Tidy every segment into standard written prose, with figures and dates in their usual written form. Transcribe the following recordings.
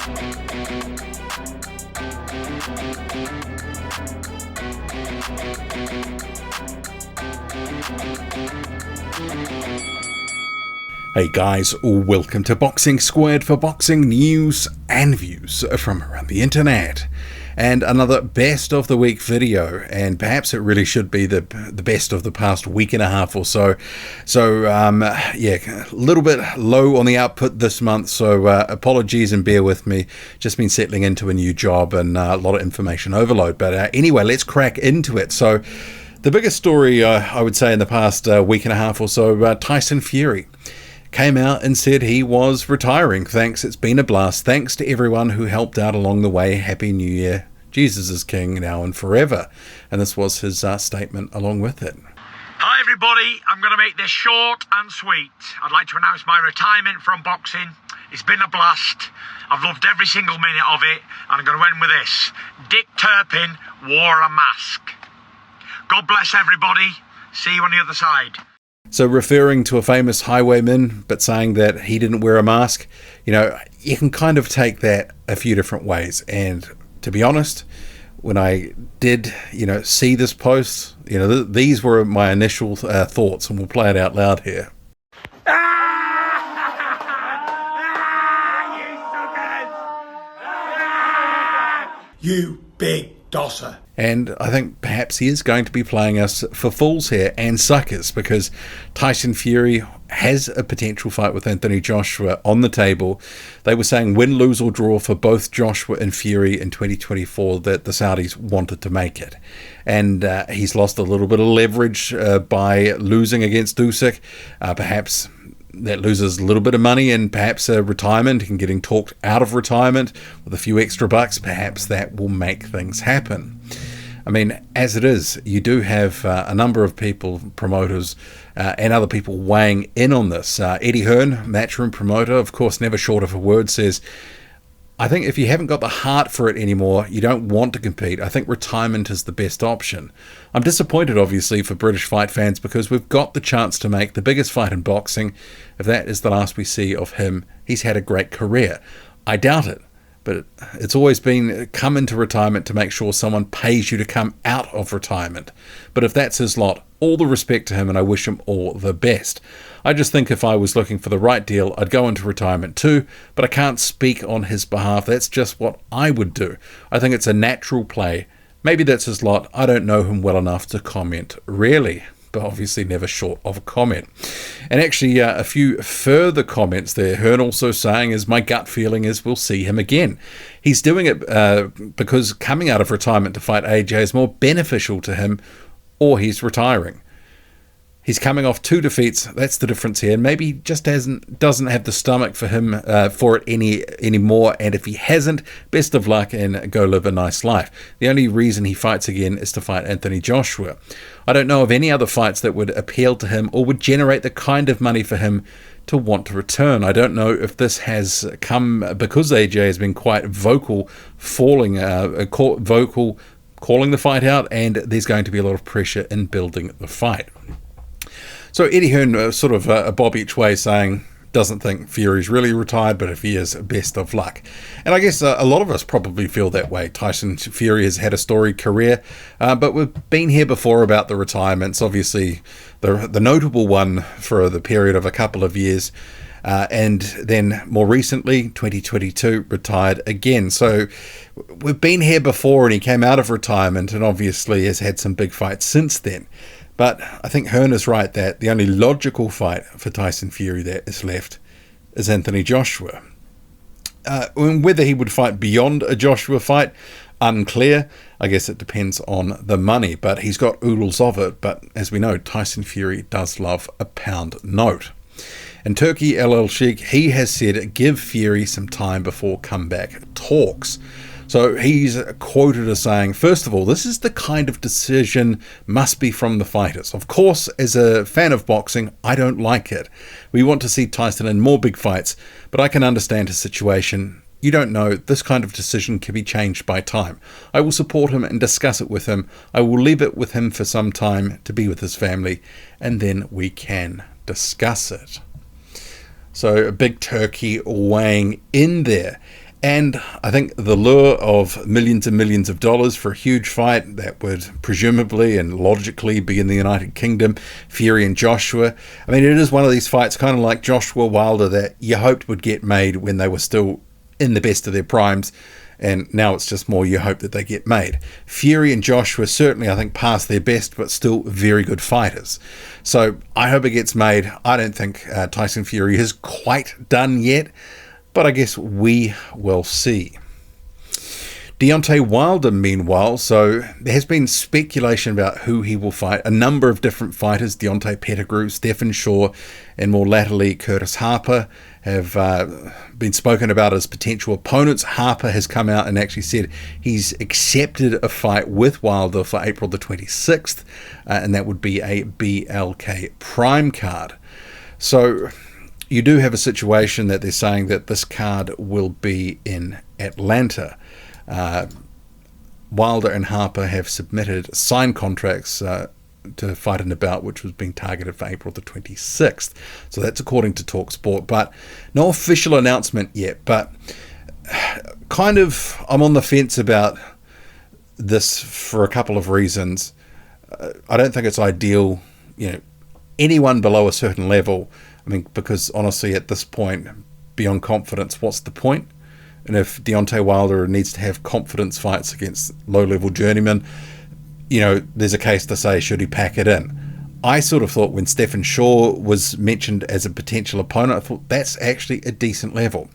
Hey guys, welcome to Boxing Squared for boxing news and views from around the internet. And another best of the week video, and perhaps it really should be the best of the past week and a half or so. Yeah, a little bit low on the output this month, so apologies and bear with me. Just been settling into a new job and a lot of information overload. But anyway, let's crack into it. So the biggest story, I would say, in the past week and a half or so, Tyson Fury came out and said he was retiring. Thanks, it's been a blast. Thanks to everyone who helped out along the way. Happy New Year. Jesus is king now and forever. And this was his statement along with it. Hi everybody, I'm going to make this short and sweet. I'd like to announce my retirement from boxing. It's been a blast. I've loved every single minute of it. And I'm going to end with this. Dick Turpin wore a mask. God bless everybody. See you on the other side. So referring to a famous highwayman, but saying that he didn't wear a mask, you know, you can kind of take that a few different ways. And to be honest, when I did, see this post, these were my initial thoughts, and we'll play it out loud here. You big dosser. And I think perhaps he is going to be playing us for fools here and suckers, because Tyson Fury has a potential fight with Anthony Joshua on the table. They were saying win, lose or draw for both Joshua and Fury in 2024, that the Saudis wanted to make it. And he's lost a little bit of leverage by losing against Usyk. Perhaps that loses a little bit of money and perhaps a retirement and getting talked out of retirement with a few extra bucks. Perhaps that will make things happen. I mean, as it is, you do have a number of people, promoters and other people weighing in on this. Eddie Hearn, Matchroom promoter, of course, never short of a word, says, I think if you haven't got the heart for it anymore, you don't want to compete, I think retirement is the best option. I'm disappointed, obviously, for British fight fans, because we've got the chance to make the biggest fight in boxing. If that is the last we see of him, he's had a great career. I doubt it, but it's always been come into retirement to make sure someone pays you to come out of retirement. But if that's his lot, all the respect to him, and I wish him all the best. I just think if I was looking for the right deal, I'd go into retirement too, but I can't speak on his behalf. That's just what I would do. I think it's a natural play. Maybe that's his lot. I don't know him well enough to comment, really, but obviously never short of a comment. And actually, a few further comments there. Hearn also saying, is my gut feeling is we'll see him again. He's doing it because coming out of retirement to fight AJ is more beneficial to him, or he's retiring. He's coming off 2 defeats. That's the difference here. And maybe he just doesn't have the stomach for him for it anymore. And if he hasn't, best of luck and go live a nice life. The only reason he fights again is to fight Anthony Joshua. I don't know of any other fights that would appeal to him or would generate the kind of money for him to want to return. I don't know if this has come because AJ has been quite vocal, calling the fight out, and there's going to be a lot of pressure in building the fight. So Eddie Hearn, sort of a bob each way, saying doesn't think Fury's really retired, but if he is, best of luck. And I guess a lot of us probably feel that way. Tyson Fury has had a storied career, but we've been here before about the retirements. Obviously, the notable one for the period of a couple of years, and then more recently, 2022, retired again. So we've been here before, and he came out of retirement and obviously has had some big fights since then. But I think Hearn is right that the only logical fight for Tyson Fury that is left is Anthony Joshua. And whether he would fight beyond a Joshua fight, unclear. I guess it depends on the money, but he's got oodles of it. But as we know, Tyson Fury does love a pound note. And Turkey LL Sheikh, he has said give Fury some time before comeback talks. So he's quoted as saying, first of all, this is the kind of decision must be from the fighters. Of course, as a fan of boxing, I don't like it. We want to see Tyson in more big fights, but I can understand his situation. You don't know, this kind of decision can be changed by time. I will support him and discuss it with him. I will leave it with him for some time to be with his family, and then we can discuss it. So a big Turkey weighing in there. And I think the lure of millions and millions of dollars for a huge fight that would presumably and logically be in the United Kingdom, Fury and Joshua. I mean, it is one of these fights kind of like Joshua Wilder that you hoped would get made when they were still in the best of their primes. And now it's just more you hope that they get made. Fury and Joshua certainly, I think, past their best, but still very good fighters. So I hope it gets made. I don't think Tyson Fury is quite done yet, but I guess we will see. Deontay Wilder, meanwhile, so there has been speculation about who he will fight. A number of different fighters, Deontay Pettigrew, Stephen Shaw, and more latterly Curtis Harper, have been spoken about as potential opponents. Harper has come out and actually said he's accepted a fight with Wilder for April the 26th, and that would be a BLK Prime card. So you do have a situation that they're saying that this card will be in Atlanta. Wilder and Harper have submitted signed contracts to fight in a bout which was being targeted for April the 26th. So that's according to TalkSport, but no official announcement yet. But kind of I'm on the fence about this for a couple of reasons. I don't think it's ideal, anyone below a certain level. I mean, because honestly at this point, beyond confidence, what's the point? And if Deontay Wilder needs to have confidence fights against low-level journeymen, there's a case to say, should he pack it in? I sort of thought when Stephen Shaw was mentioned as a potential opponent, I thought that's actually a decent level.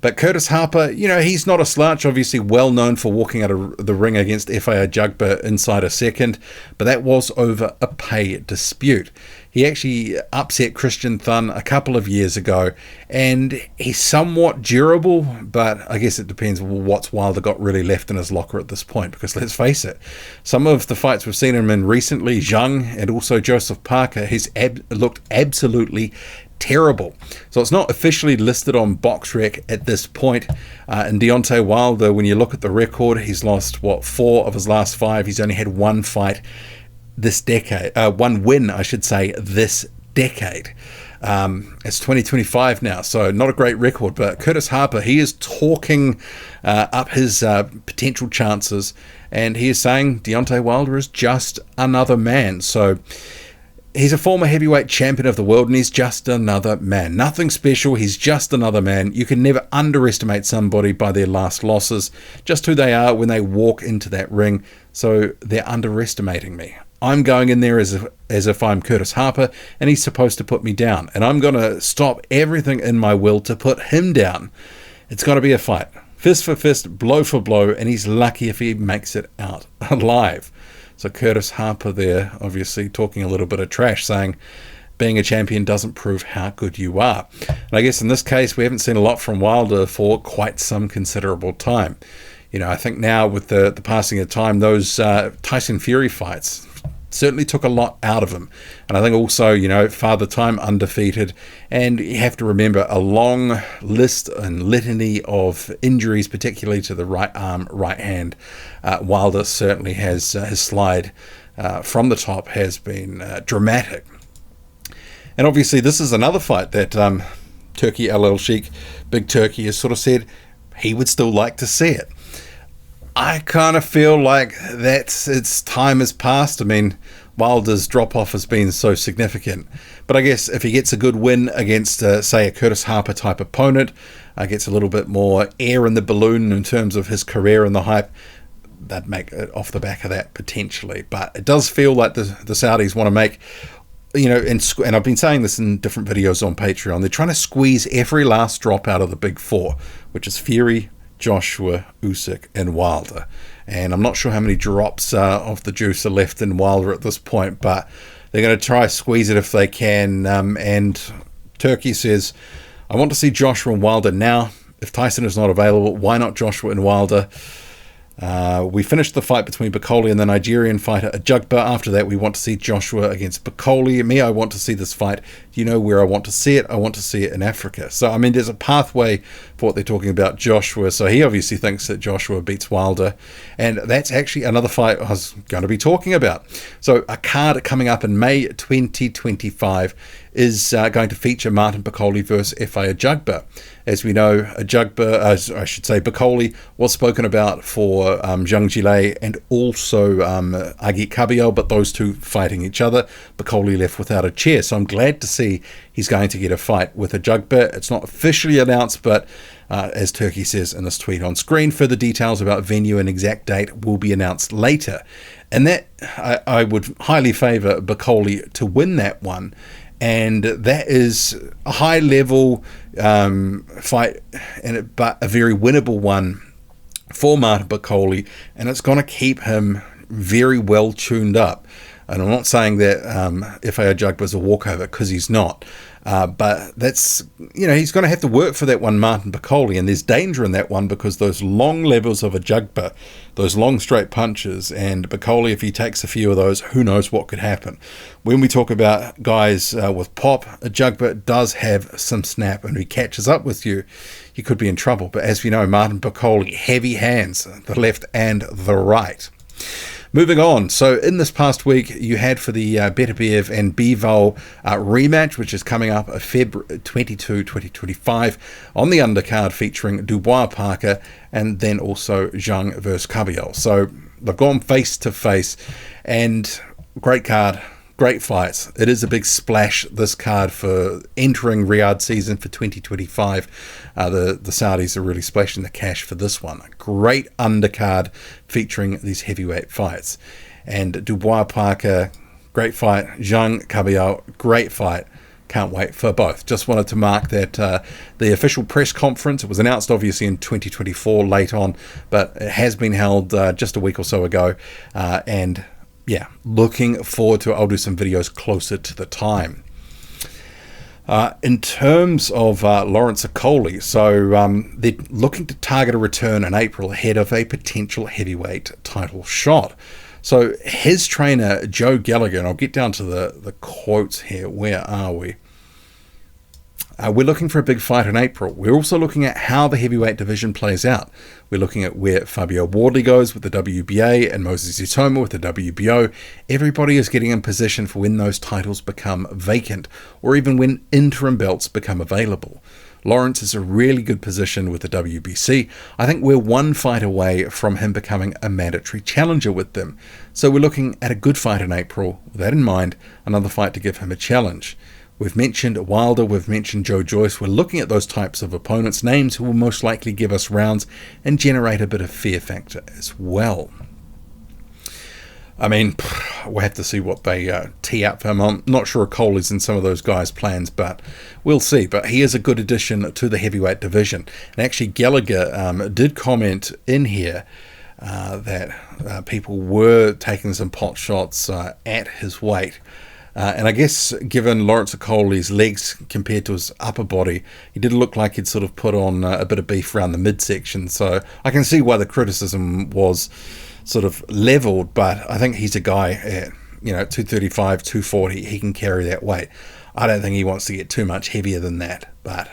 But Curtis Harper, he's not a slouch, obviously well known for walking out of the ring against F.A. Ajagba inside a second, but that was over a pay dispute. He actually upset Christian Thun a couple of years ago, and he's somewhat durable, but I guess it depends what's Wilder got really left in his locker at this point, because let's face it, some of the fights we've seen him in recently, Zhang and also Joseph Parker, he's looked absolutely terrible. So it's not officially listed on BoxRec at this point. And Deontay Wilder, when you look at the record, he's lost, 4 of his last 5. He's only had one fight this decade, one win, I should say, this decade. It's 2025 now, so not a great record. But Curtis Harper, he is talking up his potential chances, and he is saying Deontay Wilder is just another man. So he's a former heavyweight champion of the world, and he's just another man. Nothing special, he's just another man. You can never underestimate somebody by their last losses, just who they are when they walk into that ring. So they're underestimating me. I'm going in there as if I'm Curtis Harper, and he's supposed to put me down. And I'm going to stop everything in my will to put him down. It's got to be a fight. Fist for fist, blow for blow, and he's lucky if he makes it out alive. So Curtis Harper there, obviously talking a little bit of trash, saying being a champion doesn't prove how good you are. And I guess in this case, we haven't seen a lot from Wilder for quite some considerable time. I think now with the passing of time, those Tyson Fury fights certainly took a lot out of him. And I think also, Father Time undefeated. And you have to remember a long list and litany of injuries, particularly to the right arm, right hand. Wilder certainly has, his slide from the top has been dramatic. And obviously this is another fight that Turkey LL Sheikh, Big Turkey, has sort of said he would still like to see it. I kind of feel like its time has passed. I mean, Wilder's drop-off has been so significant. But I guess if he gets a good win against, say, a Curtis Harper type opponent, gets a little bit more air in the balloon in terms of his career and the hype, they'd make it off the back of that potentially. But it does feel like the Saudis want to make, and I've been saying this in different videos on Patreon, they're trying to squeeze every last drop out of the big four, which is Fury, Joshua, Usyk, and Wilder. And I'm not sure how many drops of the juice are left in Wilder at this point, but they're going to try squeeze it if they can. And Turkey says, I want to see Joshua and Wilder now. If Tyson is not available, why not Joshua and Wilder? We finished the fight between Bakole and the Nigerian fighter Ajagba. After that, we want to see Joshua against Bakole. Me, I want to see this fight. Do you know where I want to see it? I want to see it in Africa. So, I mean, there's a pathway for what they're talking about Joshua. So he obviously thinks that Joshua beats Wilder. And that's actually another fight I was going to be talking about. So a card coming up in May 2025 is going to feature Martin Bakole versus F.A. Ajagba. As we know, Bakole was spoken about for Zhang, Zhilei, and also Agit Kabayel, but those two fighting each other. Bakole left without a chair, so I'm glad to see he's going to get a fight with Ajagba. It's not officially announced, but as Turkey says in this tweet on screen, further details about venue and exact date will be announced later. And that I would highly favour Bakole to win that one. And that is a high-level fight, but a very winnable one for Martin Bakole, and it's going to keep him very well tuned up. And I'm not saying that F.A. Ajagba is a walkover, because he's not. But that's, he's going to have to work for that one, Martin Bakole, and there's danger in that one because those long levels of Ajagba, those long straight punches, and Bakole, if he takes a few of those, who knows what could happen. When we talk about guys with pop, Ajagba does have some snap, and if he catches up with you, you could be in trouble. But as we know, Martin Bakole, heavy hands, the left and the right. Moving on, so in this past week, you had for the BAKEV and BVOL rematch, which is coming up February 22, 2025, on the undercard featuring Dubois, Parker, and then also Zhang versus Kabayel. So they've gone face to face, and great card, great fights. It is a big splash, this card, for entering Riyadh season for 2025. The Saudis are really splashing the cash for this one. A great undercard featuring these heavyweight fights. And Dubois, Parker, great fight. Zhang, Kabayel, great fight. Can't wait for both. Just wanted to mark that the official press conference, it was announced obviously in 2024 late on, but it has been held just a week or so ago. And yeah, looking forward to it. I'll do some videos closer to the time. In terms of Lawrence Okolie, so they're looking to target a return in April ahead of a potential heavyweight title shot. So his trainer, Joe Gallagher, and I'll get down to the quotes here. Where are we? We're looking for a big fight in April. We're also looking at how the heavyweight division plays out. We're looking at where Fabio Wardley goes with the WBA and Moses Itauma with the WBO. Everybody is getting in position for when those titles become vacant, or even when interim belts become available. Lawrence is a really good position with the WBC. I think we're one fight away from him becoming a mandatory challenger with them. So we're looking at a good fight in April. With that in mind, another fight to give him a challenge. We've mentioned Wilder, we've mentioned Joe Joyce. We're looking at those types of opponents, names who will most likely give us rounds and generate a bit of fear factor as well. I mean, we'll have to see what they tee up for him. I'm not sure Okolie's in some of those guys' plans, but we'll see. But he is a good addition to the heavyweight division. And actually, Gallagher did comment in here that people were taking some pot shots at his weight. And I guess given Lawrence Okolie's legs compared to his upper body, he did look like he'd sort of put on a bit of beef around the midsection. So I can see why the criticism was sort of leveled, but I think he's a guy at 235, 240, he can carry that weight. I don't think he wants to get too much heavier than that, but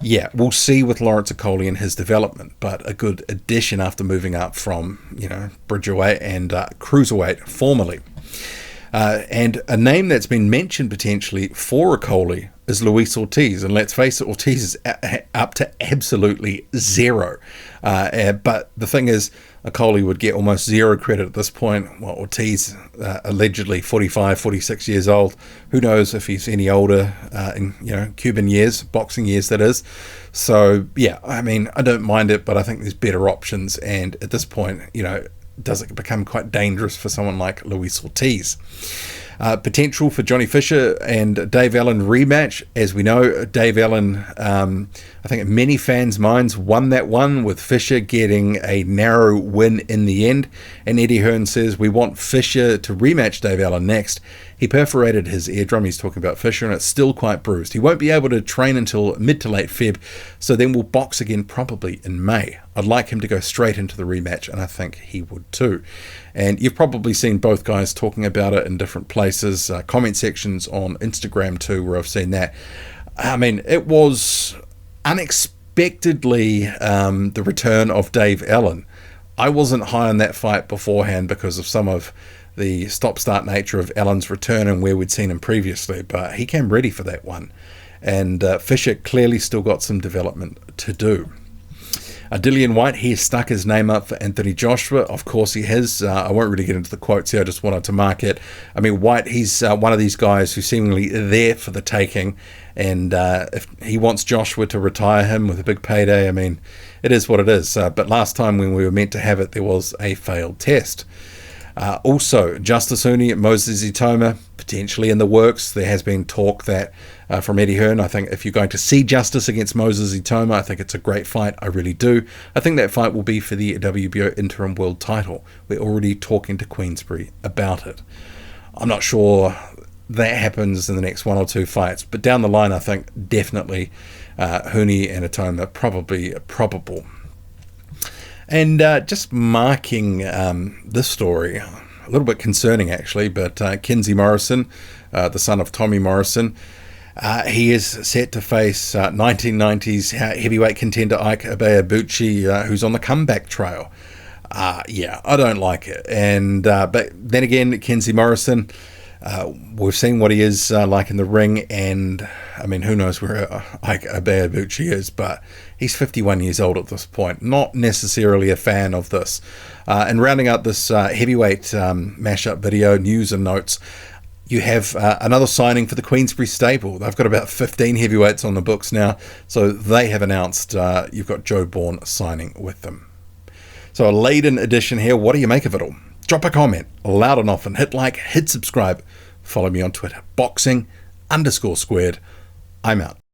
yeah, we'll see with Lawrence Okolie and his development, but a good addition after moving up from, bridgerweight and cruiserweight formerly. And a name that's been mentioned potentially for Okolie is Luis Ortiz. And let's face it, Ortiz is up to absolutely zero. But the thing is, Okolie would get almost zero credit at this point. Well, Ortiz, allegedly 45, 46 years old. Who knows if he's any older in Cuban years, boxing years that is. So, yeah, I mean, I don't mind it, but I think there's better options. And at this point, does it become quite dangerous for someone like Luis Ortiz? Potential for Johnny Fisher and Dave Allen rematch. As we know, Dave Allen, I think in many fans' minds, won that one, with Fisher getting a narrow win in the end. And Eddie Hearn says, we want Fisher to rematch Dave Allen next. He perforated his eardrum, he's talking about Fisher, and it's still quite bruised. He won't be able to train until mid to late Feb, so then we'll box again probably in May. I'd like him to go straight into the rematch, and I think he would too. And you've probably seen both guys talking about it in different places, comment sections on Instagram too, where I've seen that. I mean, it was unexpectedly the return of Dave Allen. I wasn't high on that fight beforehand because of some of the stop-start nature of Allen's return and where we'd seen him previously, but he came ready for that one. And Fisher clearly still got some development to do. Dillian Whyte, he has stuck his name up for Anthony Joshua. Of course he has. I won't really get into the quotes here. I just wanted to mark it. I mean, Whyte, he's one of these guys who's seemingly there for the taking. And if he wants Joshua to retire him with a big payday, I mean, it is what it is. But last time when we were meant to have it, there was a failed test. Also, Justis Huni, Moses Itauma, potentially in the works. There has been talk that from Eddie Hearn, I think if you're going to see Justis against Moses Itauma, I think it's a great fight. I really do. I think that fight will be for the WBO interim world title. We're already talking to Queensberry about it. I'm not sure that happens in the next one or two fights, but down the line, I think definitely Huni and Itauma probably probable. And just marking this story, a little bit concerning actually, but KENZIE Morrison, the son of Tommy Morrison, he is set to face 1990s heavyweight contender Ike Abeabuchi, who's on the comeback trail. Yeah, I don't like it. And but then again, KENZIE Morrison, we've seen what he is like in the ring, and I mean, who knows where Ike Abeabuchi is, but he's 51 years old at this point. Not necessarily a fan of this. And rounding out this heavyweight mashup video, news and notes, you have another signing for the Queensberry stable. They've got about 15 heavyweights on the books now, so they have announced you've got Joe Bourne signing with them. So a laden edition here. What do you make of it all? Drop a comment, loud and often. Hit like, hit subscribe. Follow me on Twitter. Boxing_squared. I'm out.